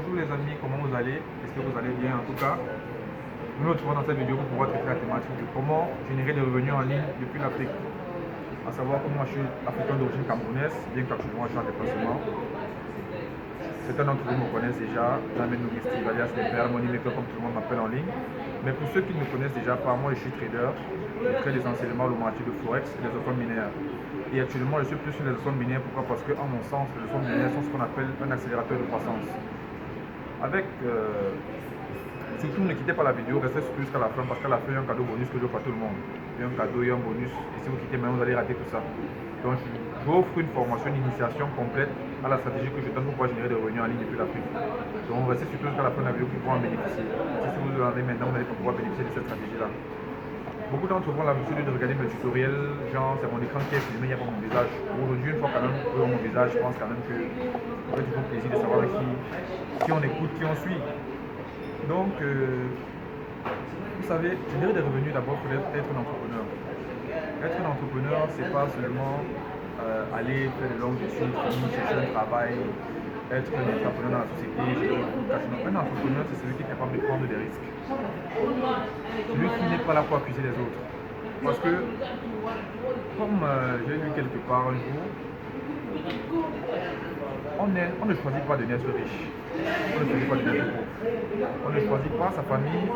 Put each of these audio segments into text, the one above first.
Bonjour les amis, comment vous allez? J'espère que vous allez bien. En tout cas, nous nous retrouvons dans cette vidéo pour pouvoir traiter la thématique de comment générer des revenus en ligne depuis l'Afrique. À savoir que moi je suis africain d'origine camerounaise, bien qu'actuellement je suis en déplacement. Certains d'entre vous me connaissent déjà, Jamel Nougesti, alias le père Moneymaker comme tout le monde m'appelle en ligne. Mais pour ceux qui ne me connaissent déjà pas, moi je suis trader, je traite essentiellement le marché de Forex et les options minières. Et actuellement je suis plus sur les options minières, pourquoi? Parce que à mon sens, les options minières sont ce qu'on appelle un accélérateur de croissance. Avec, surtout ne quittez pas la vidéo, restez surtout jusqu'à la fin parce qu'à la fin il y a un cadeau bonus que j'offre à tout le monde. Il y a un cadeau, il y a un bonus, et si vous quittez maintenant vous allez rater tout ça. Donc j'offre une formation, une initiation complète à la stratégie que je donne pour pouvoir générer des revenus en ligne depuis l'Afrique. Donc restez surtout jusqu'à la fin de la vidéo pour pouvoir en bénéficier. Si vous en avez maintenant, vous allez pouvoir bénéficier de cette stratégie-là. Beaucoup d'entre vous ont l'habitude de regarder mes tutoriels, genre c'est mon écran qui est filmé, il n'y a pas mon visage. Aujourd'hui, une fois quand même que mon visage, je pense quand même que ça fait toujours plaisir de savoir qui on écoute, qui on suit. Donc, vous savez, générer des revenus d'abord pour être un entrepreneur. Être un entrepreneur, c'est pas seulement aller faire de longues études, chercher un travail, être un entrepreneur dans la société, gérer beaucoup de cash. Un entrepreneur, c'est celui qui est capable de prendre des risques. Celui qui n'est pas là pour accuser les autres. Parce que, comme j'ai lu quelque part un jour, on ne choisit pas de naître riche. On ne choisit pas de naître pauvre. On ne choisit pas sa famille.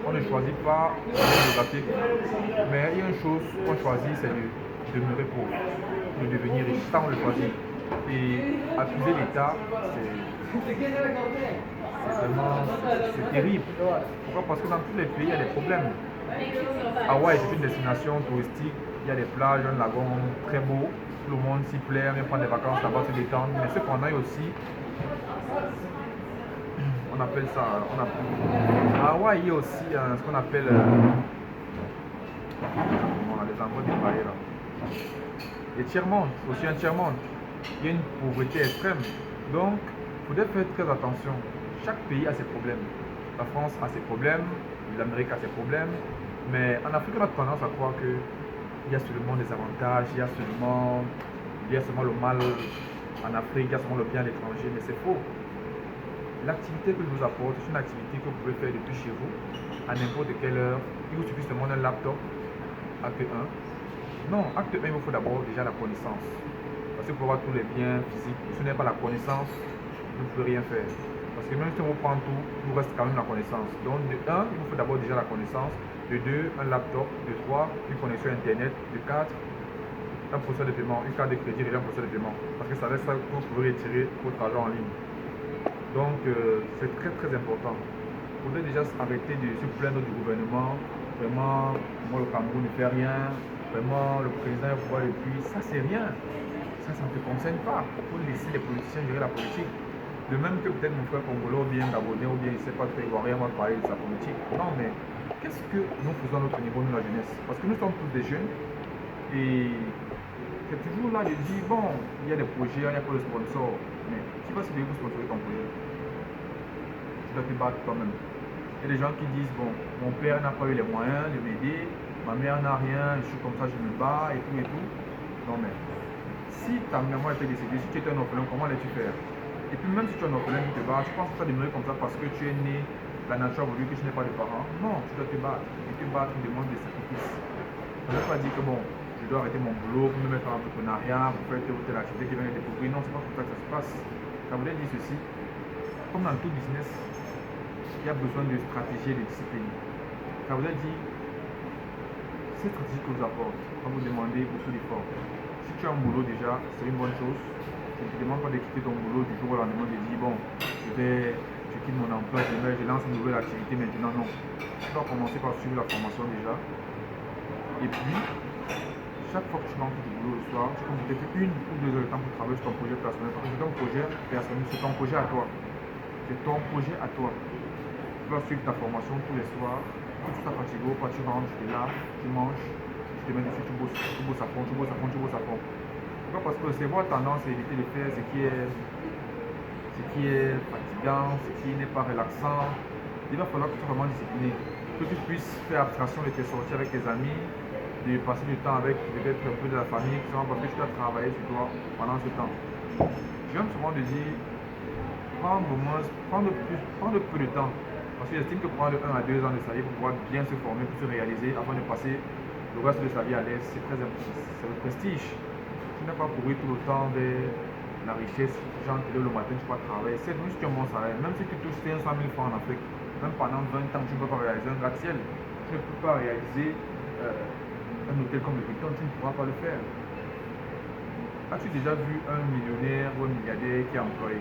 On ne choisit pas d'être géographique. Mais il y a une chose qu'on choisit, c'est de demeurer pauvre. De devenir riche. Ça, on le choisit. Et accuser l'État, c'est terrible. Pourquoi? Parce que dans tous les pays, il y a des problèmes. Hawaï est une destination touristique, il y a des plages, un lagon très beau, tout le monde s'y plaît, vient prendre des vacances là-bas, se détendre. Mais cependant, il y a aussi, on appelle ça, à Hawaï, il y a aussi ce qu'on appelle les endroits dépareillés là. Les tiers-monde, aussi un tiers-monde. Il y a une pauvreté extrême. Donc, il faudrait faire très attention. Chaque pays a ses problèmes. La France a ses problèmes, l'Amérique a ses problèmes. Mais en Afrique, on a tendance à croire qu'il y a seulement des avantages, il y a seulement le mal en Afrique, il y a seulement le bien à l'étranger, mais c'est faux. L'activité que je vous apporte, c'est une activité que vous pouvez faire depuis chez vous, à n'importe quelle heure. Il vous suffit seulement d'un laptop, acte 1. Non, acte 1, il vous faut d'abord déjà la connaissance. Parce que pour avoir tous les biens physiques, si ce n'est pas la connaissance, vous ne pouvez rien faire. Parce que même si on vous prend tout, il vous reste quand même la connaissance. Donc de 1, il vous faut d'abord déjà la connaissance. De 2, un laptop. De 3, une connexion internet. De 4, un processus de paiement, une carte de crédit et un processus de paiement. Parce que ça reste ça que vous pouvez retirer votre argent en ligne. Donc c'est très très important. Vous devez déjà arrêter de se plaindre du gouvernement. Vraiment, moi le Cameroun ne fait rien. Vraiment, le président est au pouvoir depuis. Ça c'est rien. Ça ne te concerne pas. Il faut laisser les politiciens gérer la politique. De même que peut-être mon frère congolais ou bien gabonais ou bien je ne sais pas très ivoirien va parler de sa politique. Non mais qu'est-ce que nous faisons à notre niveau, nous la jeunesse? Parce que nous sommes tous des jeunes et c'est toujours là de dire bon, il y a des projets, il n'y a pas de sponsor. Mais qui va se payer pour sponsorer ton projet? Tu dois te battre toi-même. Il y a des gens qui disent bon, mon père n'a pas eu les moyens de m'aider, ma mère n'a rien, je suis comme ça, je me bats et tout et tout. Non mais si ta maman était décédée, si tu étais un orphelin, comment allais-tu faire? Et puis même si tu es un orphelin qui te bat, tu penses que tu vas demeurer comme ça parce que tu es né, la nature a voulu que tu n'aies pas de parents? Non, tu dois te battre. Et te battre demande des sacrifices. Ça ne veut pas dire que bon, je dois arrêter mon boulot pour me mettre en entrepreneuriat, pour faire telle ou telle activité qui va être découvrir. Non, c'est pas comme ça que ça se passe. Ça voulait dire ceci. Comme dans tout business, il y a besoin de stratégie et de discipline. Ça voulait dire, cette stratégie que vous apporte, va vous demander beaucoup d'efforts. Si tu as un boulot déjà, c'est une bonne chose. Je ne te demande pas de quitter ton boulot du jour au lendemain de dire bon, je quitte mon emploi, je lance une nouvelle activité maintenant. Non. Tu dois commencer par suivre la formation déjà. Et puis, chaque fois que tu rentres du boulot le soir, tu comptes peut-être 1 ou 2 heures de temps pour travailler sur ton projet personnel. Parce que c'est ton projet personnel, c'est ton projet à toi. C'est ton projet à toi. Tu vas suivre ta formation tous les soirs. Quand tu t'es fatigué, tu rentres, tu es là, tu manges, tu te mets dessus, tu bosses à fond, tu bosses à fond, tu bosses à fond. Pourquoi? Parce que le cerveau a tendance à éviter de faire ce qui est fatigant, ce qui n'est pas relaxant. Il va falloir que tu sois vraiment discipliné, que tu puisses faire abstraction de tes sorties avec tes amis, de passer du temps avec peut-être un peu de la famille, parce que tu dois travailler sur toi pendant ce temps. J'aime souvent de dire, prendre peu de temps. Parce que j'estime que prendre 1 à 2 ans de sa vie pour pouvoir bien se former, pour se réaliser, avant de passer le reste de sa vie à l'aise, c'est très important. C'est le prestige. Tu n'as pas pourri tout le temps de la richesse, genre te lèves le matin, tu vas travailler. C'est juste un bon salaire. Même si tu touches 500 000 francs en Afrique, même pendant 20 ans, tu ne peux pas réaliser un gratte-ciel. Tu ne peux pas réaliser un hôtel comme le Hilton, tu ne pourras pas le faire. As-tu déjà vu un millionnaire ou un milliardaire qui est employé?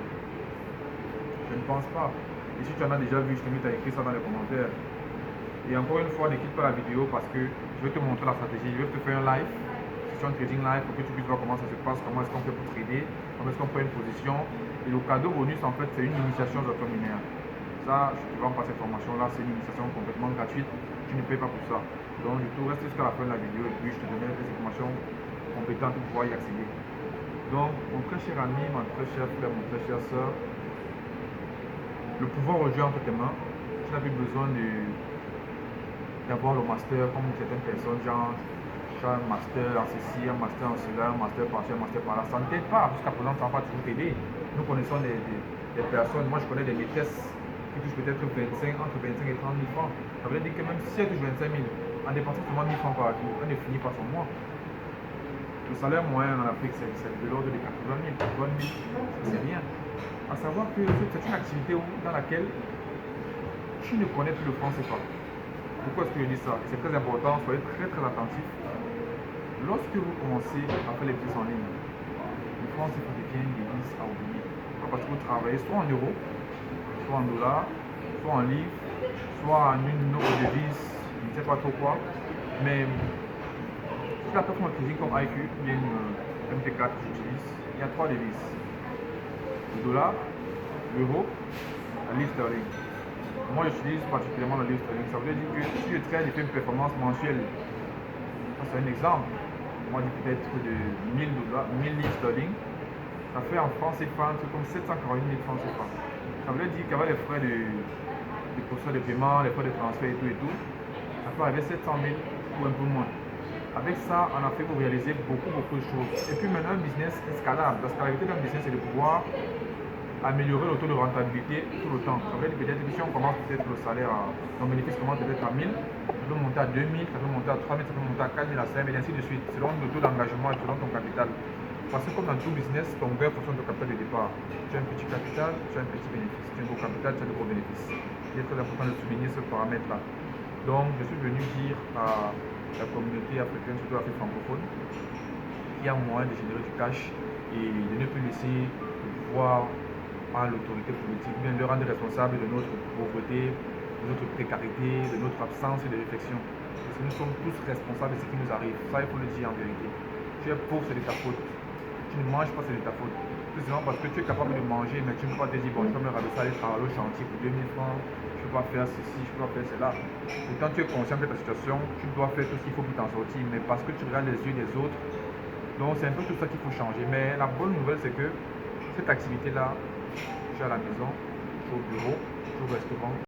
Je ne pense pas. Et si tu en as déjà vu, je t'invite à écrire ça dans les commentaires. Et encore une fois, ne quitte pas la vidéo parce que je vais te montrer la stratégie. Je vais te faire un live, session trading live pour que tu puisses voir comment ça se passe, comment est-ce qu'on fait pour trader, comment est-ce qu'on prend une position. Et le cadeau bonus, en fait, c'est une initiation aux options minières. Ça, je te vends pas cette formation-là, c'est une initiation complètement gratuite. Tu ne payes pas pour ça. Donc, du tout, reste jusqu'à la fin de la vidéo et puis je te donnerai des informations compétentes pour pouvoir y accéder. Donc, mon très cher ami, ma très chère frère, mon très chère soeur, le pouvoir aujourd'hui entre tes mains. Tu n'as plus besoin d'avoir le master comme certaines personnes, genre tu as un master en ceci, un master en cela, un master par-ci, un master par-là. Ça ne t'aide pas, jusqu'à présent, ça ne va pas toujours t'aider. Nous connaissons des personnes, moi je connais des maîtresses qui touchent peut-être entre 25 et 30 000 francs. Ça veut dire que même si elle touche 25 000, en dépensant seulement 1000 francs par jour, elle ne finit pas son mois. Le salaire moyen en Afrique, c'est de l'ordre de 80 000, 80 000, c'est rien. À savoir que c'est une activité dans laquelle tu ne connais plus le franc CFA. Pourquoi est-ce que je dis ça? C'est très important, soyez très très attentifs. Lorsque vous commencez à faire les prix en ligne, le franc CFA devient une devise à oublier. Parce que vous travaillez soit en euros, soit en dollars, soit en livres, soit en une autre devise, je ne sais pas trop quoi. Mais sur la plateforme de trading comme IQ, il y a une MT4 que j'utilise, il y a 3 devises. Le dollar, l'euro, la livre sterling. Moi, j'utilise particulièrement la livre sterling. Ça veut dire que si je trade et fais une performance mensuelle, c'est un exemple, moi, je dis peut-être de 1000 livres sterling, ça fait en France CFA un truc comme 740 000 francs CFA. Ça veut dire qu'avec les frais de procédure de paiement, les frais de transfert et tout, ça peut arriver 700 000 ou un peu moins. Avec ça, en Afrique, vous réalisez beaucoup de choses. Et puis maintenant, un business escalable. La scalabilité d'un business, c'est de pouvoir améliorer le taux de rentabilité tout le temps. Ça veut dire peut-être que si on commence peut-être le salaire, nos bénéfices commencent peut-être à 1000, ça peut monter à 2000, ça peut monter à 3000, ça peut monter à 4000, à 5000, et ainsi de suite, selon le taux d'engagement et selon ton capital. Parce que comme dans tout business, ton gain fonctionne de ton capital de départ. Tu as un petit capital, tu as un petit bénéfice. Tu as un gros capital, tu as de gros bénéfices. Il est très important de souligner ce paramètre-là. Donc, je suis venu dire à la communauté africaine, surtout l'Afrique francophone, qu'il y a moyen de générer du cash et de ne plus laisser le pouvoir à l'autorité politique, bien leur rendre responsable de notre pauvreté, de notre précarité, de notre absence de réflexion. Parce que nous sommes tous responsables de ce qui nous arrive. Ça, il faut le dire en vérité. Tu es pauvre, c'est de ta faute. Tu ne manges pas, c'est de ta faute. Tout simplement parce que tu es capable de manger, mais tu ne peux pas te dire, bon, je peux me rabaisser aller travailler au chantier pour 2000 francs, je ne peux pas faire ceci, je ne peux pas faire cela. Pourtant, tu es conscient de ta situation, tu dois faire tout ce qu'il faut pour t'en sortir, mais parce que tu regardes les yeux des autres, donc c'est un peu tout ça qu'il faut changer. Mais la bonne nouvelle, c'est que cette activité-là, tu es à la maison, tu es au bureau, tu es au restaurant,